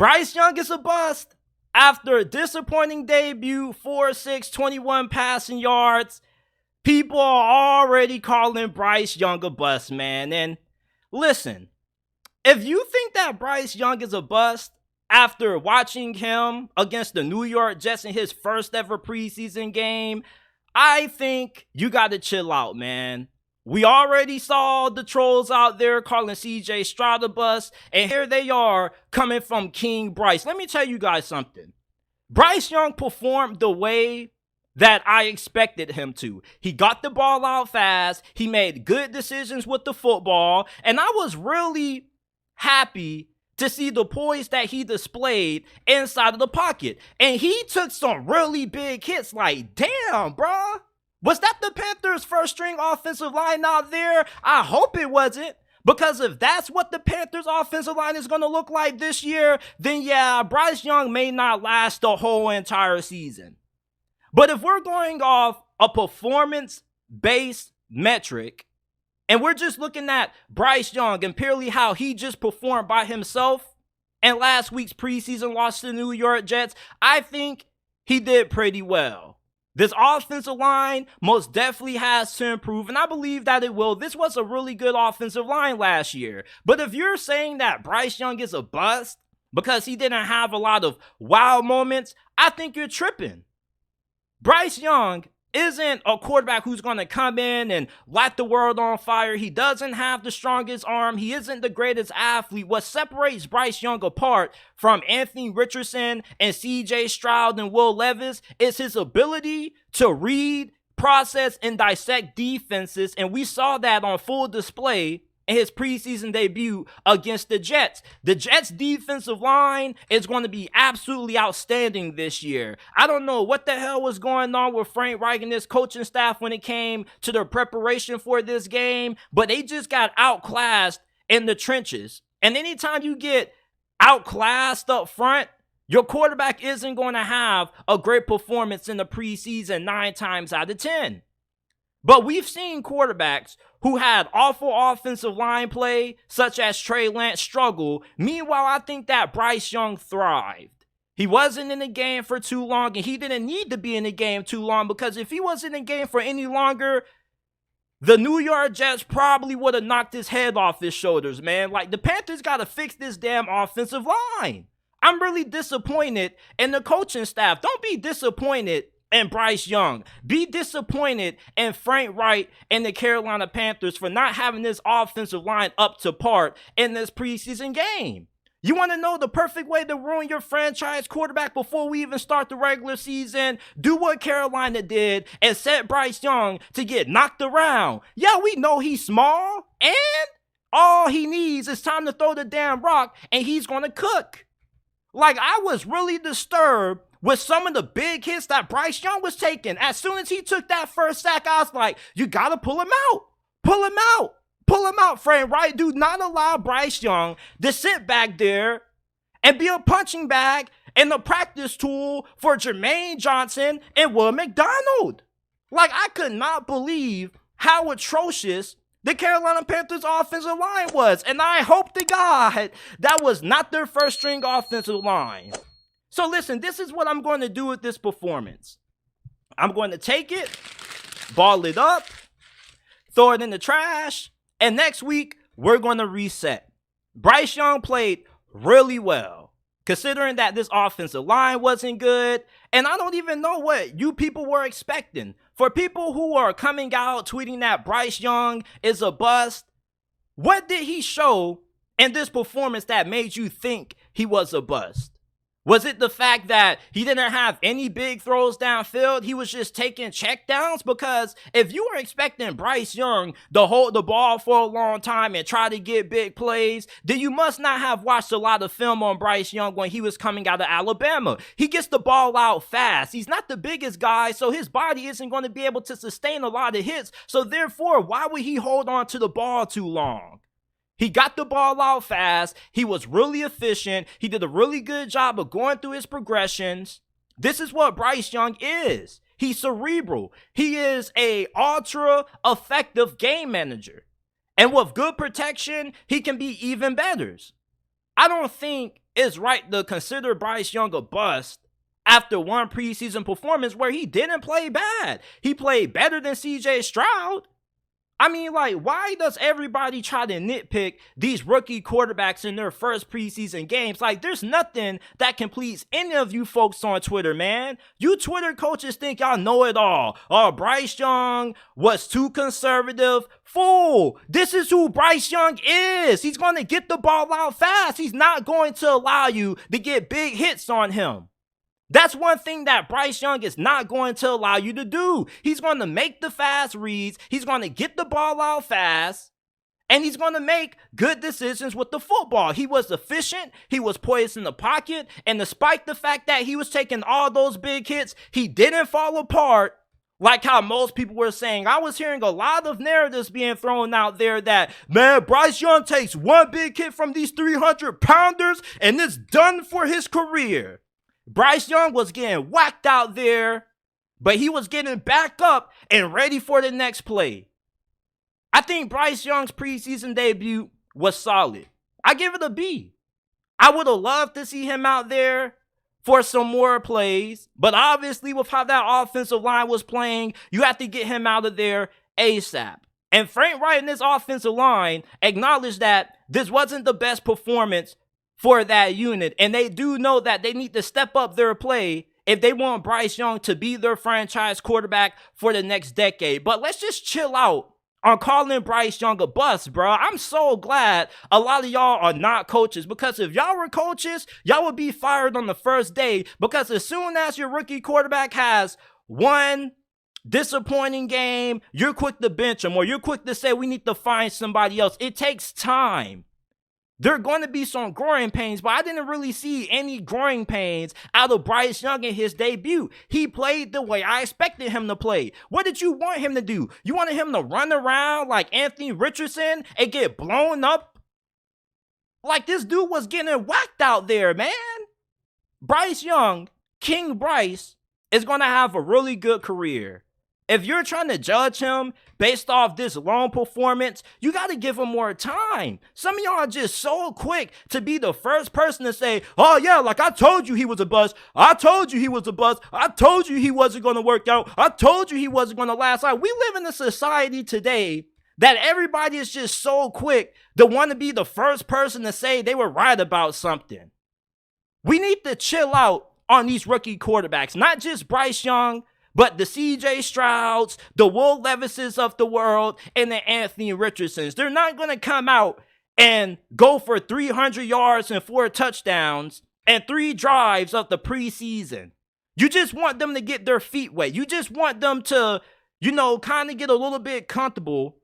Bryce Young is a bust after a disappointing debut, 4'6", 21 passing yards. People are already calling Bryce Young a bust, man. And listen, if you think that Bryce Young is a bust after watching him against the New York Jets in his first ever preseason game, I think you got to chill out, man. We already saw the trolls out there calling CJ Stroud a bust, and here they are coming from King Bryce. Let me tell you guys something. Bryce Young performed the way that I expected him to. He got the ball out fast. He made good decisions with the football, and I was really happy to see the poise that he displayed inside of the pocket. And he took some really big hits. Like, damn, bruh. Was that the Panthers' first string offensive line out there? I hope it wasn't. Because if that's what the Panthers' offensive line is going to look like this year, then yeah, Bryce Young may not last the whole entire season. But if we're going off a performance-based metric, and we're just looking at Bryce Young and purely how he just performed by himself in last week's preseason loss to the New York Jets, I think he did pretty well. This offensive line most definitely has to improve, and I believe that it will. This was a really good offensive line last year. But if you're saying that Bryce Young is a bust because he didn't have a lot of wow moments, I think you're tripping. Bryce Young isn't a quarterback who's going to come in and light the world on fire. He doesn't have the strongest arm. He isn't the greatest athlete. What separates Bryce Young apart from Anthony Richardson and CJ Stroud and Will Levis is his ability to read, process, and dissect defenses. And we saw that on full display in his preseason debut against the Jets. The Jets defensive line is going to be absolutely outstanding this year. I don't know what the hell was going on with Frank Reich and his coaching staff when it came to their preparation for this game, but they just got outclassed in the trenches. And anytime you get outclassed up front, your quarterback isn't going to have a great performance in the preseason 9 times out of 10. But we've seen quarterbacks who had awful offensive line play, such as Trey Lance, struggle. Meanwhile, I think that Bryce Young thrived. He wasn't in the game for too long, and he didn't need to be in the game too long, because if he wasn't in the game for any longer, the New York Jets probably would have knocked his head off his shoulders, man. Like, the Panthers got to fix this damn offensive line. I'm really disappointed in the coaching staff. Don't be disappointed and Bryce Young. Be disappointed in Frank Reich and the Carolina Panthers for not having this offensive line up to par in this preseason game. You want to know the perfect way to ruin your franchise quarterback before we even start the regular season? Do what Carolina did and set Bryce Young to get knocked around. Yeah, we know he's small, and all he needs is time to throw the damn rock, and he's going to cook. Like, I was really disturbed with some of the big hits that Bryce Young was taking. As soon as he took that first sack, I was like, you got to pull him out. Pull him out. Pull him out, Frank Reich. Do not allow Bryce Young to sit back there and be a punching bag and a practice tool for Jermaine Johnson and Will McDonald. Like, I could not believe how atrocious the Carolina Panthers offensive line was. And I hope to God that was not their first string offensive line. So listen, this is what I'm going to do with this performance. I'm going to take it, ball it up, throw it in the trash, and next week, we're going to reset. Bryce Young played really well, considering that this offensive line wasn't good, and I don't even know what you people were expecting. For people who are coming out tweeting that Bryce Young is a bust, what did he show in this performance that made you think he was a bust? Was it the fact that he didn't have any big throws downfield? He was just taking checkdowns? Because if you were expecting Bryce Young to hold the ball for a long time and try to get big plays, then you must not have watched a lot of film on Bryce Young when he was coming out of Alabama. He gets the ball out fast. He's not the biggest guy, so his body isn't going to be able to sustain a lot of hits. So therefore, why would he hold on to the ball too long? He got the ball out fast. He was really efficient. He did a really good job of going through his progressions. This is what Bryce Young is. He's cerebral. He is a ultra effective game manager. And with good protection, he can be even better. I don't think it's right to consider Bryce Young a bust after one preseason performance where he didn't play bad. He played better than CJ Stroud. I mean, like, why does everybody try to nitpick these rookie quarterbacks in their first preseason games? Like, there's nothing that can please any of you folks on Twitter, man. You Twitter coaches think y'all know it all. Oh, Bryce Young was too conservative. Fool, this is who Bryce Young is. He's going to get the ball out fast. He's not going to allow you to get big hits on him. That's one thing that Bryce Young is not going to allow you to do. He's going to make the fast reads. He's going to get the ball out fast. And he's going to make good decisions with the football. He was efficient. He was poised in the pocket. And despite the fact that he was taking all those big hits, he didn't fall apart like how most people were saying. I was hearing a lot of narratives being thrown out there that, man, Bryce Young takes one big hit from these 300-pounders and it's done for his career. Bryce Young was getting whacked out there, but he was getting back up and ready for the next play. I think Bryce Young's preseason debut was solid. I give it a B. I would have loved to see him out there for some more plays, but obviously with how that offensive line was playing, you have to get him out of there ASAP. And Frank Wright and this offensive line acknowledged that this wasn't the best performance for that unit, and they do know that they need to step up their play if they want Bryce Young to be their franchise quarterback for the next decade. But let's just chill out on calling Bryce Young a bust, bro. I'm so glad a lot of y'all are not coaches, because if y'all were coaches, y'all would be fired on the first day, because as soon as your rookie quarterback has one disappointing game, you're quick to bench him, or you're quick to say we need to find somebody else. It takes time. There are going to be some growing pains, but I didn't really see any growing pains out of Bryce Young in his debut. He played the way I expected him to play. What did you want him to do? You wanted him to run around like Anthony Richardson and get blown up? Like this dude was getting whacked out there, man. Bryce Young, King Bryce, is going to have a really good career. If you're trying to judge him based off this lone performance, you got to give him more time. Some of y'all are just so quick to be the first person to say, oh yeah, like I told you he was a bust. I told you he was a bust. I told you he wasn't going to work out. I told you he wasn't going to last out. We live in a society today that everybody is just so quick to want to be the first person to say they were right about something. We need to chill out on these rookie quarterbacks, not just Bryce Young, but the CJ Strouds, the Will Levises of the world, and the Anthony Richardsons. They're not going to come out and go for 300 yards and 4 touchdowns and 3 drives of the preseason. You just want them to get their feet wet. You just want them to, kind of get a little bit comfortable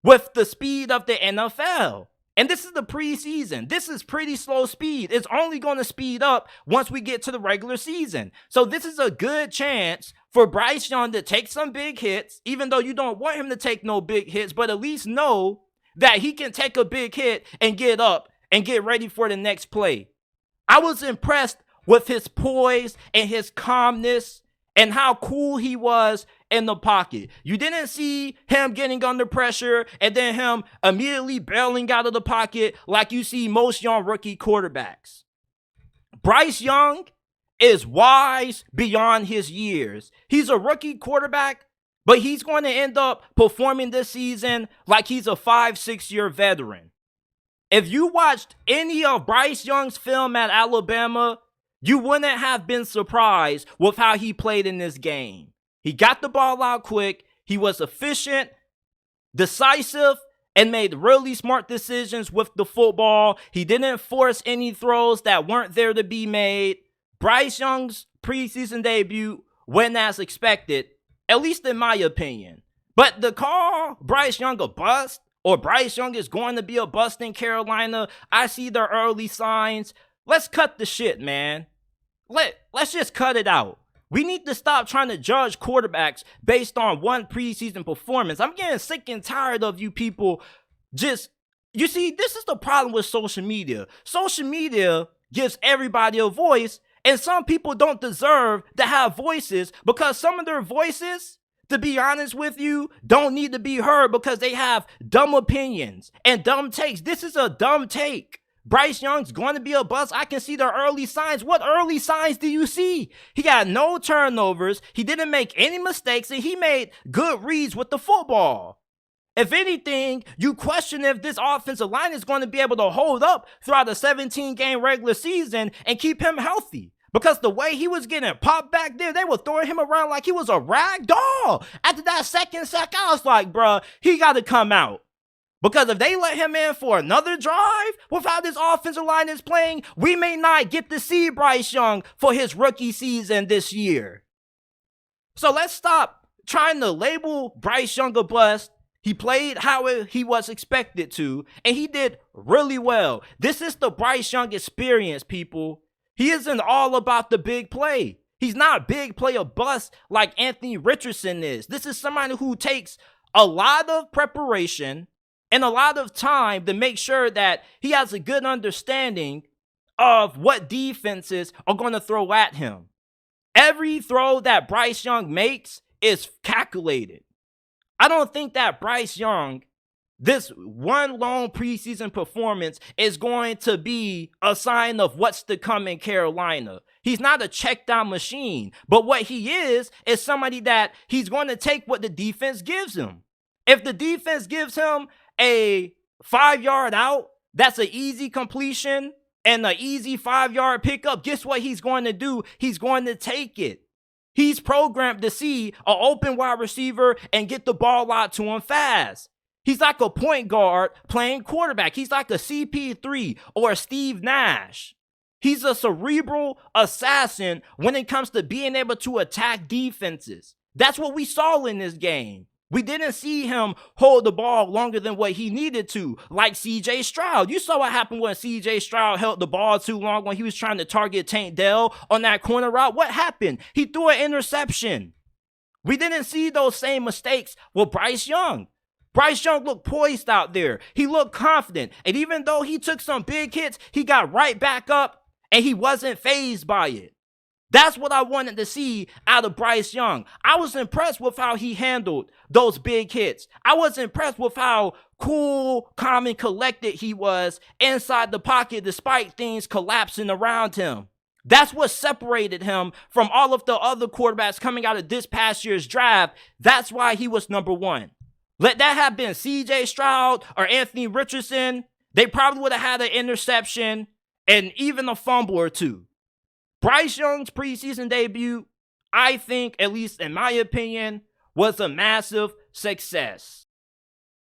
with the speed of the NFL. And this is the preseason. This is pretty slow speed. It's only going to speed up once we get to the regular season. So this is a good chance for Bryce Young to take some big hits, even though you don't want him to take no big hits, but at least know that he can take a big hit and get up and get ready for the next play. I was impressed with his poise and his calmness and how cool he was in the pocket. You didn't see him getting under pressure and then him immediately bailing out of the pocket like you see most young rookie quarterbacks. Bryce Young is wise beyond his years. He's a rookie quarterback, but he's going to end up performing this season like he's a 5-6 year veteran. If you watched any of Bryce Young's film at Alabama, you wouldn't have been surprised with how he played in this game. He got the ball out quick. He was efficient, decisive, and made really smart decisions with the football. He didn't force any throws that weren't there to be made. Bryce Young's preseason debut went as expected, at least in my opinion. But the call Bryce Young a bust, or Bryce Young is going to be a bust in Carolina, I see the early signs. Let's cut the shit, man. Let's just cut it out. We need to stop trying to judge quarterbacks based on one preseason performance. I'm getting sick and tired of you people you see, this is the problem with social media. Social media gives everybody a voice, and some people don't deserve to have voices because some of their voices, to be honest with you, don't need to be heard because they have dumb opinions and dumb takes. This is a dumb take. Bryce Young's going to be a bust. I can see the early signs. What early signs do you see? He got no turnovers. He didn't make any mistakes, and he made good reads with the football. If anything, you question if this offensive line is going to be able to hold up throughout a 17-game regular season and keep him healthy. Because the way he was getting popped back there, they were throwing him around like he was a rag doll. After that second sack, I was like, bruh, he got to come out. Because if they let him in for another drive with how this offensive line is playing, we may not get to see Bryce Young for his rookie season this year. So let's stop trying to label Bryce Young a bust. He played how he was expected to, and he did really well. This is the Bryce Young experience, people. He isn't all about the big play. He's not big play or bust like Anthony Richardson is. This is somebody who takes a lot of preparation and a lot of time to make sure that he has a good understanding of what defenses are going to throw at him. Every throw that Bryce Young makes is calculated. I don't think that Bryce Young, this one lone preseason performance, is going to be a sign of what's to come in Carolina. He's not a check down machine, but what he is somebody that he's going to take what the defense gives him. If the defense gives him a 5-yard out, that's an easy completion and an easy 5-yard pickup, guess what he's going to do? He's going to take it. He's programmed to see an open wide receiver and get the ball out to him fast. He's like a point guard playing quarterback. He's like a CP3 or a Steve Nash. He's a cerebral assassin when it comes to being able to attack defenses. That's what we saw in this game. We didn't see him hold the ball longer than what he needed to, like C.J. Stroud. You saw what happened when C.J. Stroud held the ball too long when he was trying to target Tank Dell on that corner route. What happened? He threw an interception. We didn't see those same mistakes with Bryce Young. Bryce Young looked poised out there. He looked confident. And even though he took some big hits, he got right back up and he wasn't fazed by it. That's what I wanted to see out of Bryce Young. I was impressed with how he handled those big hits. I was impressed with how cool, calm, and collected he was inside the pocket despite things collapsing around him. That's what separated him from all of the other quarterbacks coming out of this past year's draft. That's why he was number one. Let that have been C.J. Stroud or Anthony Richardson, they probably would have had an interception and even a fumble or two. Bryce Young's preseason debut, I think, at least in my opinion, was a massive success.